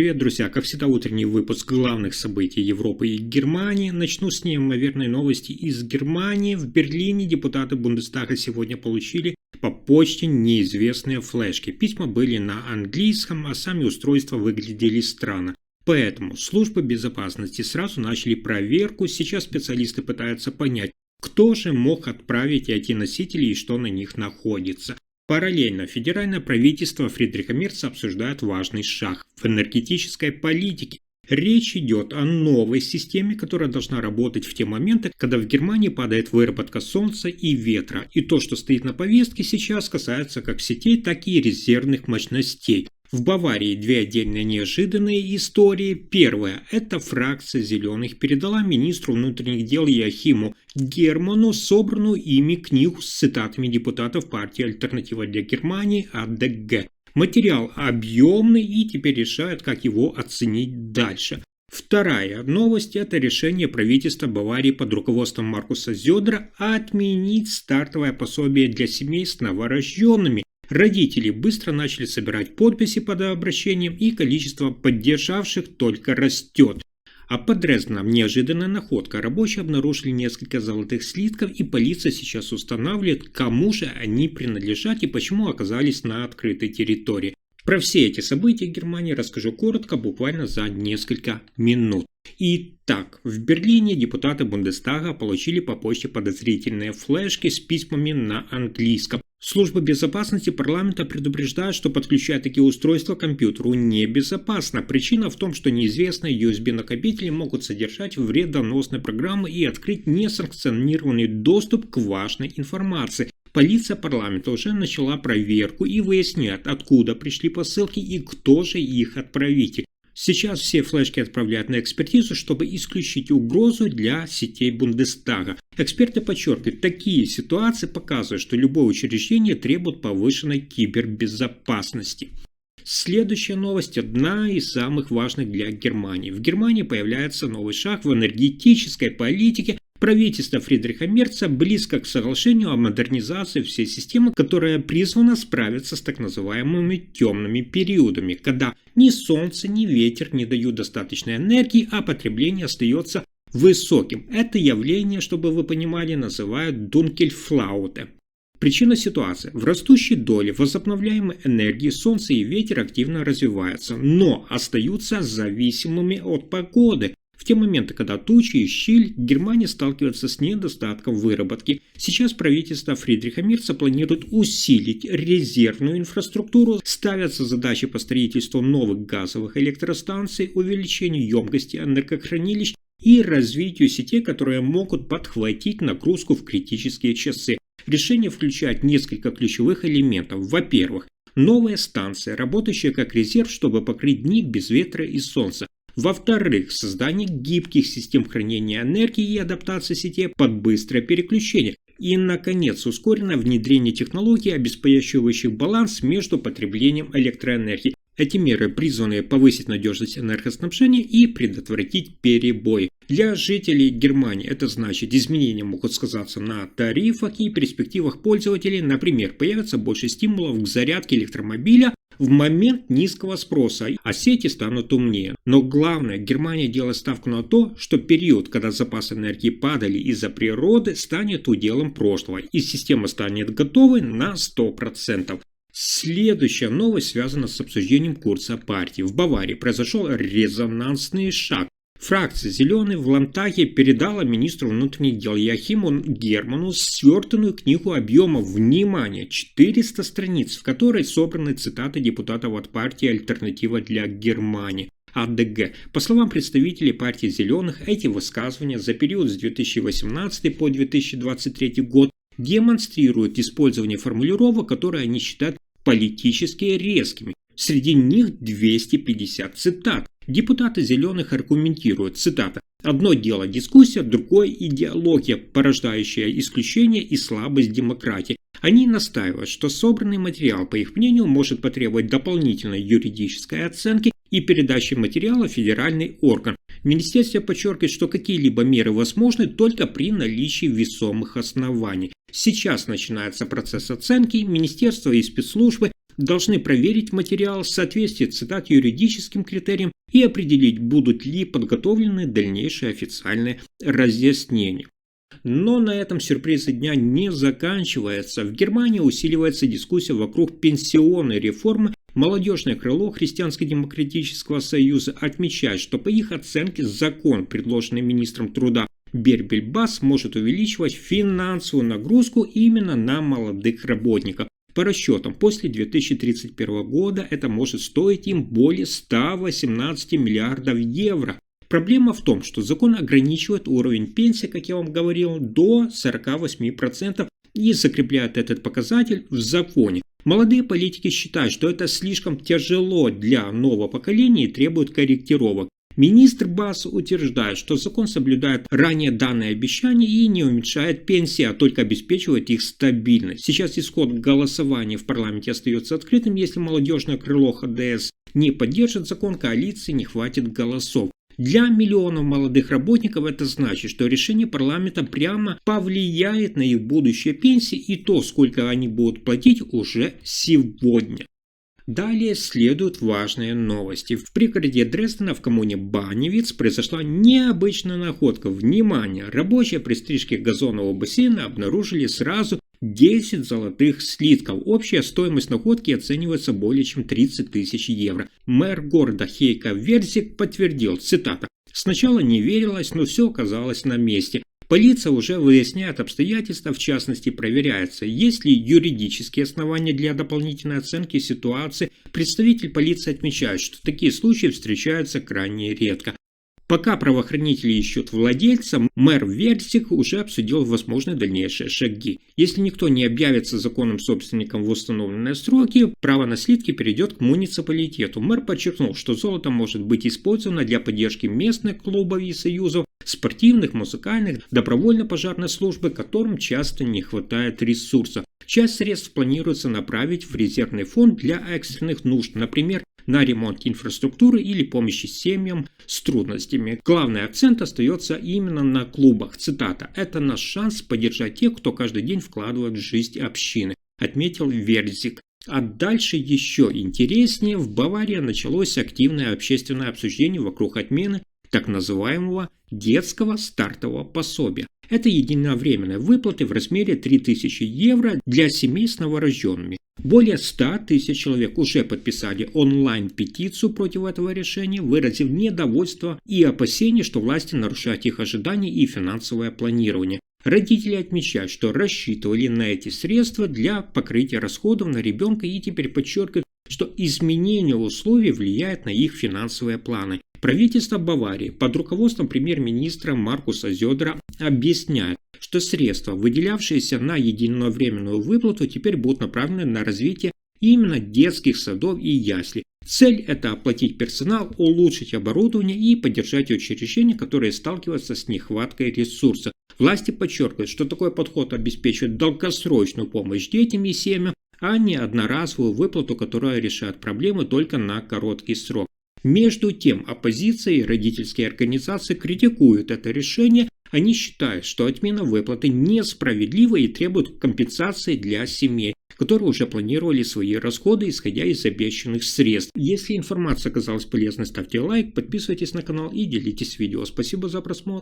Привет, друзья! Как всегда, утренний выпуск главных событий Европы и Германии. Начну с неимоверной новости из Германии. В Берлине депутаты Бундестага сегодня получили по почте неизвестные флешки. Письма были на английском, а сами устройства выглядели странно. Поэтому службы безопасности сразу начали проверку. Сейчас специалисты пытаются понять, кто же мог отправить эти носители и что на них находится. Параллельно федеральное правительство Фридриха Мерца обсуждает важный шаг в энергетической политике. Речь идет о новой системе, которая должна работать в те моменты, когда в Германии падает выработка солнца и ветра. И то, что стоит на повестке сейчас, касается как сетей, так и резервных мощностей. В Баварии две отдельные неожиданные истории. Первая – это фракция «Зеленых» передала министру внутренних дел Йоахиму Герману собранную ими книгу с цитатами депутатов партии «Альтернатива для Германии» АДГ. Материал объемный и теперь решают, как его оценить дальше. Вторая новость – это решение правительства Баварии под руководством Маркуса Зёдера отменить стартовое пособие для семей с новорожденными. Родители быстро начали собирать подписи под обращением, и количество поддержавших только растет. А под Дрезденом неожиданная находка. Рабочие обнаружили несколько золотых слитков, и полиция сейчас устанавливает, кому же они принадлежат и почему оказались на открытой территории. Про все эти события в Германии расскажу коротко, буквально за несколько минут. Итак, в Берлине депутаты Бундестага получили по почте подозрительные флешки с письмами на английском. Служба безопасности парламента предупреждает, что подключать такие устройства к компьютеру небезопасно. Причина в том, что неизвестные USB-накопители могут содержать вредоносные программы и открыть несанкционированный доступ к важной информации. Полиция парламента уже начала проверку и выясняет, откуда пришли посылки и кто же их отправитель. Сейчас все флешки отправляют на экспертизу, чтобы исключить угрозу для сетей Бундестага. Эксперты подчеркивают, такие ситуации показывают, что любое учреждение требует повышенной кибербезопасности. Следующая новость – одна из самых важных для Германии. В Германии появляется новый шаг в энергетической политике. Правительство Фридриха Мерца близко к соглашению о модернизации всей системы, которая призвана справиться с так называемыми темными периодами, когда ни солнце, ни ветер не дают достаточной энергии, а потребление остается высоким. Это явление, чтобы вы понимали, называют «дункельфлауте». Причина ситуации. В растущей доле возобновляемой энергии солнце и ветер активно развиваются, но остаются зависимыми от погоды. В те моменты, когда тучи и щель, Германия сталкивается с недостатком выработки. Сейчас правительство Фридриха Мерца планирует усилить резервную инфраструктуру, ставятся задачи по строительству новых газовых электростанций, увеличению емкости энергохранилищ и развитию сетей, которые могут подхватить нагрузку в критические часы. Решение включает несколько ключевых элементов. Во-первых, новая станция, работающая как резерв, чтобы покрыть дни без ветра и солнца. Во-вторых, создание гибких систем хранения энергии и адаптация сетей под быстрое переключение. И, наконец, ускоренное внедрение технологий, обеспечивающих баланс между потреблением электроэнергии. Эти меры призваны повысить надежность энергоснабжения и предотвратить перебои. Для жителей Германии это значит, изменения могут сказаться на тарифах и перспективах пользователей. Например, появится больше стимулов к зарядке электромобиля в момент низкого спроса, а сети станут умнее. Но главное, Германия делает ставку на то, что период, когда запасы энергии падали из-за природы, станет уделом прошлого, и система станет готовой на 100%. Следующая новость связана с обсуждением курса партии. В Баварии произошел резонансный шаг. Фракция «Зеленые» в Ландтаге передала министру внутренних дел Йоахиму Герману свертанную книгу объемом, внимания, 400 страниц, в которой собраны цитаты депутатов от партии «Альтернатива для Германии» АДГ. По словам представителей партии «Зеленых», эти высказывания за период с 2018 по 2023 год демонстрируют использование формулировок, которые они считают политически резкими. Среди них 250 цитат. Депутаты «Зеленых» аргументируют, цитата, «Одно дело дискуссия, другое идеология, порождающая исключение и слабость демократии». Они настаивают, что собранный материал, по их мнению, может потребовать дополнительной юридической оценки и передачи материала в федеральный орган. Министерство подчеркивает, что какие-либо меры возможны только при наличии весомых оснований. Сейчас начинается процесс оценки, министерство и спецслужбы должны проверить материал, соответствие цитат юридическим критериям и определить, будут ли подготовлены дальнейшие официальные разъяснения. Но на этом сюрпризы дня не заканчиваются. В Германии усиливается дискуссия вокруг пенсионной реформы. Молодежное крыло Христианско-демократического союза отмечает, что по их оценке закон, предложенный министром труда Бербель-Бас, может увеличивать финансовую нагрузку именно на молодых работников. По расчетам, после 2031 года это может стоить им более 118 миллиардов евро. Проблема в том, что закон ограничивает уровень пенсии, как я вам говорил, до 48% и закрепляет этот показатель в законе. Молодые политики считают, что это слишком тяжело для нового поколения и требует корректировок. Министр Бас утверждает, что закон соблюдает ранее данные обещания и не уменьшает пенсии, а только обеспечивает их стабильность. Сейчас исход голосования в парламенте остается открытым. Если молодежное крыло ХДС не поддержит закон, коалиции не хватит голосов. Для миллионов молодых работников это значит, что решение парламента прямо повлияет на их будущее пенсии и то, сколько они будут платить уже сегодня. Далее следуют важные новости. В пригороде Дрездена в коммуне Баневиц произошла необычная находка. Внимание! Рабочие при стрижке газонного бассейна обнаружили сразу 10 золотых слитков. Общая стоимость находки оценивается более чем 30 тысяч евро. Мэр города Хейко Верзик подтвердил, цитата: «Сначала не верилось, но все оказалось на месте. Полиция уже выясняет обстоятельства, в частности проверяется, есть ли юридические основания для дополнительной оценки ситуации. Представитель полиции отмечает, что такие случаи встречаются крайне редко. Пока правоохранители ищут владельца, мэр Верзик уже обсудил возможные дальнейшие шаги. Если никто не объявится законным собственником в установленные сроки, право на слитки перейдет к муниципалитету. Мэр подчеркнул, что золото может быть использовано для поддержки местных клубов и союзов, спортивных, музыкальных, добровольно-пожарной службы, которым часто не хватает ресурсов. Часть средств планируется направить в резервный фонд для экстренных нужд, например, на ремонт инфраструктуры или помощи семьям с трудностями. Главный акцент остается именно на клубах. Цитата: «Это наш шанс поддержать тех, кто каждый день вкладывает в жизнь общины», отметил Верзик. А дальше еще интереснее. В Баварии началось активное общественное обсуждение вокруг отмены так называемого детского стартового пособия. Это единовременные выплаты в размере 3000 евро для семей с новорожденными. Более 100 тысяч человек уже подписали онлайн-петицию против этого решения, выразив недовольство и опасения, что власти нарушают их ожидания и финансовое планирование. Родители отмечают, что рассчитывали на эти средства для покрытия расходов на ребенка и теперь подчеркивают, что изменение условий влияет на их финансовые планы. Правительство Баварии под руководством премьер-министра Маркуса Зёдера объясняет, что средства, выделявшиеся на единовременную выплату, теперь будут направлены на развитие именно детских садов и яслей. Цель – это оплатить персонал, улучшить оборудование и поддержать учреждения, которые сталкиваются с нехваткой ресурсов. Власти подчеркивают, что такой подход обеспечивает долгосрочную помощь детям и семьям, а не одноразовую выплату, которая решает проблемы только на короткий срок. Между тем, оппозиция и родительские организации критикуют это решение. Они считают, что отмена выплаты несправедлива и требует компенсации для семей, которые уже планировали свои расходы, исходя из обещанных средств. Если информация оказалась полезной, ставьте лайк, подписывайтесь на канал и делитесь видео. Спасибо за просмотр.